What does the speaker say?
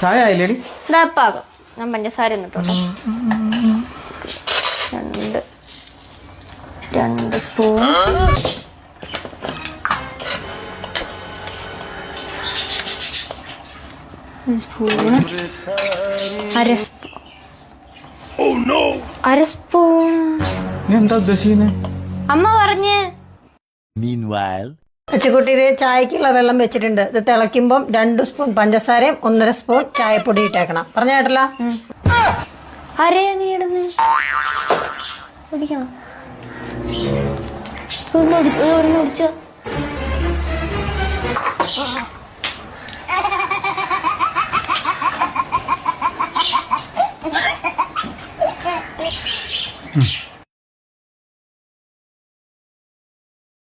ചായ ആയില്ലേടി? ഇതാപ്പാകും. ഞാൻ പഞ്ചസാര എന്നിട്ടോട്ടെ. 2 സ്പൂൺ. അര സ്പൂൺ. നീ എന്താ ഉദ്ദേശിക്കുന്നേ? അമ്മ പറഞ്ഞേ. അച്ചുകുട്ടി ഇത് ചായക്കുള്ള വെള്ളം വെച്ചിട്ടുണ്ട്. ഇത് തിളയ്ക്കുമ്പം 2 സ്പൂൺ പഞ്ചസാരയും 1.5 സ്പൂൺ ചായപ്പൊടി ഇട്ടേക്കണം. പറഞ്ഞ കേട്ടല്ല? അരേ നീ ഇടുന്നു കുടിക്കണം. കുടിച്ചോ.